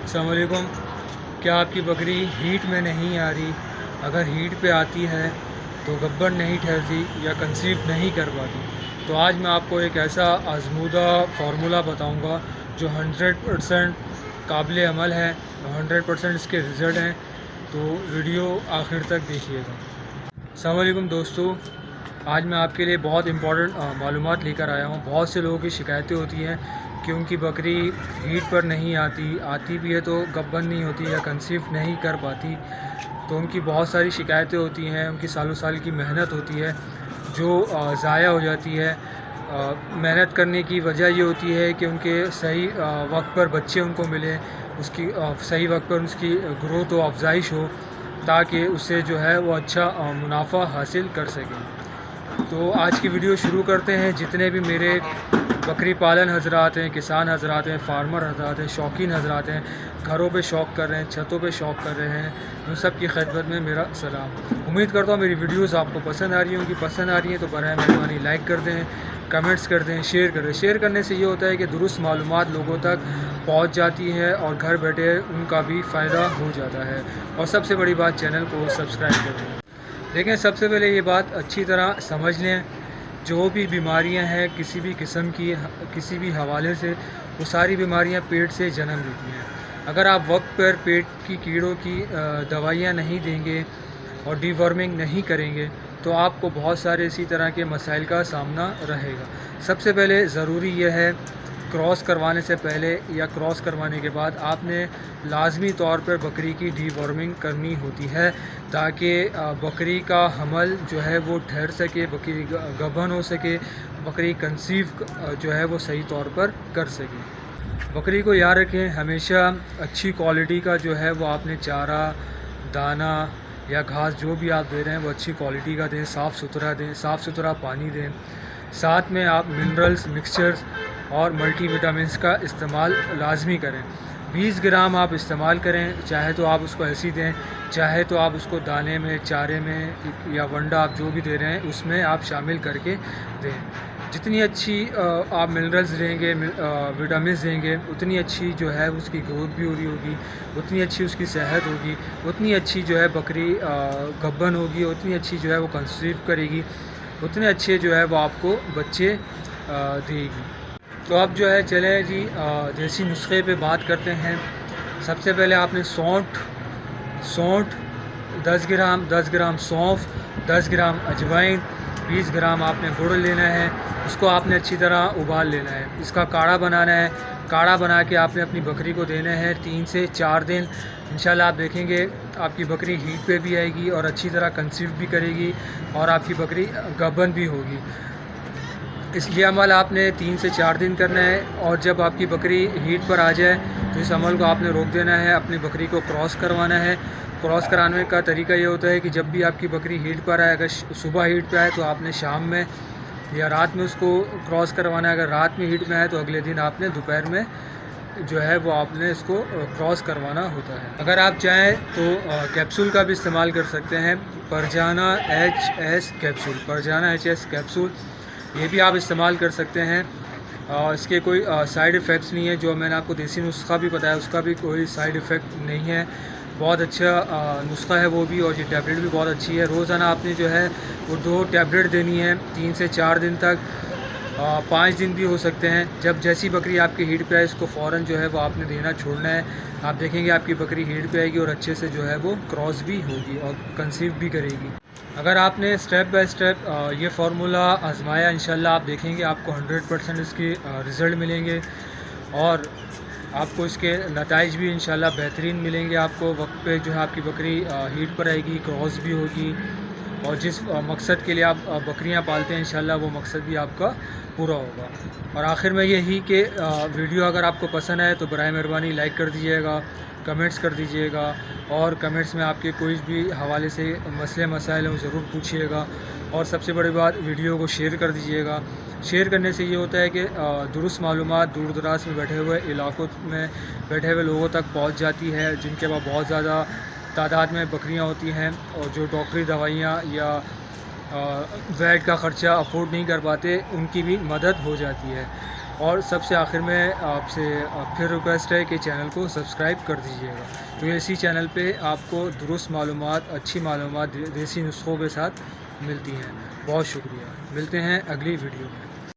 अस्सलाम वालेकुम। क्या आपकी बकरी हीट में नहीं आ रही? अगर हीट पे आती है तो गब्बर नहीं ठहरती या कंसीव नहीं कर पाती, तो आज मैं आपको एक ऐसा आजमूदा फार्मूला बताऊंगा जो 100% काबिल अमल है, 100% इसके रिज़ल्ट हैं। तो वीडियो आखिर तक देखिएगा। अस्सलाम वालेकुम दोस्तों, आज मैं आपके लिए बहुत इंपॉर्टेंट मालूमात लेकर आया हूँ। बहुत से लोगों की शिकायतें होती हैं कि उनकी बकरी हीट पर नहीं आती भी है तो गब्बर नहीं होती या कंसीव नहीं कर पाती। तो उनकी बहुत सारी शिकायतें होती हैं, उनकी सालों साल की मेहनत होती है जो ज़ाया हो जाती है। मेहनत करने की वजह ये होती है कि उनके सही वक्त पर बच्चे उनको मिले, उसकी सही वक्त पर उसकी ग्रोथ व अफजाइश हो, ताकि उससे जो है वो अच्छा मुनाफा हासिल कर सकें। तो आज की वीडियो शुरू करते हैं। जितने भी मेरे बकरी पालन हजरात हैं, किसान हजरात हैं, फार्मर हजरात हैं, शौकीन हजरात हैं, घरों पे शौक़ कर रहे हैं, छतों पे शौक़ कर रहे हैं, उन सब की खिदमत में मेरा सलाम। उम्मीद करता हूँ मेरी वीडियोस आपको पसंद आ रही होंगी। पसंद आ रही हैं तो बराए मेहरबानी लाइक कर दें, कमेंट्स कर दें, शेयर कर दें। शेयर करने से ये होता है कि दुरुस्त मालूमात लोगों तक पहुँच जाती है और घर बैठे उनका भी फ़ायदा हो जाता है। और सबसे बड़ी बात, चैनल को सब्सक्राइब कर दें। देखें, सबसे पहले ये बात अच्छी तरह समझ लें, जो भी बीमारियां हैं किसी भी किस्म की, किसी भी हवाले से, वो सारी बीमारियां पेट से जन्म लेती हैं। अगर आप वक्त पर पेट की कीड़ों की दवाइयां नहीं देंगे और डीवर्मिंग नहीं करेंगे तो आपको बहुत सारे इसी तरह के मसाइल का सामना रहेगा। सबसे पहले ज़रूरी यह है, क्रॉस करवाने से पहले या क्रॉस करवाने के बाद आपने लाजमी तौर पर बकरी की डीवर्मिंग करनी होती है, ताकि बकरी का हमल जो है वो ठहर सके, बकरी गबन हो सके, बकरी कंसीव जो है वो सही तौर पर कर सके। बकरी को याद रखें, हमेशा अच्छी क्वालिटी का जो है वो आपने चारा, दाना या घास जो भी आप दे रहे हैं वो अच्छी क्वालिटी का दें, साफ़ सुथरा दें, साफ़ सुथरा पानी दें। साथ में आप मिनरल्स मिक्सचर्स और मल्टी विटामिन्स का इस्तेमाल लाजमी करें। 20 ग्राम आप इस्तेमाल करें, चाहे तो आप उसको ऐसी दें, चाहे तो आप उसको दाने में, चारे में या वंडा आप जो भी दे रहे हैं उसमें आप शामिल करके दें। जितनी अच्छी आप मिनरल्स देंगे, विटामिन्स देंगे, उतनी अच्छी जो है उसकी ग्रोथ भी हो रही होगी, उतनी अच्छी उसकी सेहत होगी, उतनी अच्छी जो है बकरी गब्बन होगी, उतनी अच्छी जो है वो कंसीव करेगी, उतने अच्छे जो है वो आपको बच्चे देगी। तो अब जो है चले जी देसी नुस्खे पे बात करते हैं। सबसे पहले आपने सौंठ 10 ग्राम सौंफ, 10 ग्राम अजवाइन, 20 ग्राम आपने गुड़ लेना है। उसको आपने अच्छी तरह उबाल लेना है, इसका काढ़ा बनाना है। काढ़ा बना के आपने अपनी बकरी को देना है 3 से 4 दिन। इंशाल्लाह आप देखेंगे आपकी बकरी हीट पे भी आएगी और अच्छी तरह कंसीव भी करेगी और आपकी बकरी गबन भी होगी। इसलिए अमल आपने 3 से 4 दिन करना है, और जब आपकी बकरी हीट पर आ जाए तो इस अमल को आपने रोक देना है, अपनी बकरी को क्रॉस करवाना है। क्रॉस कराने का तरीका ये होता है कि जब भी आपकी बकरी हीट पर आए, अगर सुबह हीट पे आए तो आपने शाम में या रात में उसको क्रॉस करवाना है। अगर रात में हीट में आए तो अगले दिन आपने दोपहर में जो है वो आपने इसको क्रॉस करवाना होता है। अगर आप चाहें तो कैप्सूल का भी इस्तेमाल कर सकते हैं, परजाना HS कैप्सूल, ये भी आप इस्तेमाल कर सकते हैं। इसके कोई साइड इफ़ेक्ट्स नहीं है। जो मैंने आपको देसी नुस्खा भी बताया उसका भी कोई साइड इफ़ेक्ट नहीं है, बहुत अच्छा नुस्खा है वो भी, और ये टैबलेट भी बहुत अच्छी है। रोज़ाना आपने जो है वो 2 टैबलेट देनी है 3 से 4 दिन तक, 5 दिन भी हो सकते हैं। जब जैसी बकरी आपकी हीट पे आए इसको फ़ौरन जो है वो आपने देना छोड़ना है। आप देखेंगे आपकी बकरी हीट पे आएगी और अच्छे से जो है वो क्रॉस भी होगी और कंसीव भी करेगी। अगर आपने स्टेप बाय स्टेप ये फार्मूला आजमाया, इंशाल्लाह आप देखेंगे आपको 100% इसके रिज़ल्ट मिलेंगे और आपको इसके नताइज भी इंशाल्लाह बेहतरीन मिलेंगे। आपको वक्त पे जो है आपकी बकरी हीट पर आएगी, क्रॉस भी होगी, और जिस मकसद के लिए आप बकरियां पालते हैं इंशाल्लाह वो मकसद भी आपका पूरा होगा। और आखिर में यही कि वीडियो अगर आपको पसंद आए तो बराए मेहरबानी लाइक कर दीजिएगा, कमेंट्स कर दीजिएगा, और कमेंट्स में आपके कोई भी हवाले से मसले मसाइल हैं वो ज़रूर पूछिएगा। और सबसे बड़ी बात, वीडियो को शेयर कर दीजिएगा। शेयर करने से ये होता है कि दुरुस्त मालूमात दूर दराज में बैठे हुए इलाकों में बैठे हुए लोगों तक पहुंच जाती है, जिनके पास बहुत ज़्यादा तादाद में बकरियां होती हैं और जो डॉक्टरी दवाइयां या वेट का ख़र्चा अफोर्ड नहीं कर पाते, उनकी भी मदद हो जाती है। اور سب سے آخر میں آپ سے پھر ریکویسٹ ہے کہ چینل کو سبسکرائب کر دیجیے گا، تو اسی چینل پہ آپ کو درست معلومات، اچھی معلومات دیسی نسخوں کے ساتھ ملتی ہیں۔ بہت شکریہ، ملتے ہیں اگلی ویڈیو میں۔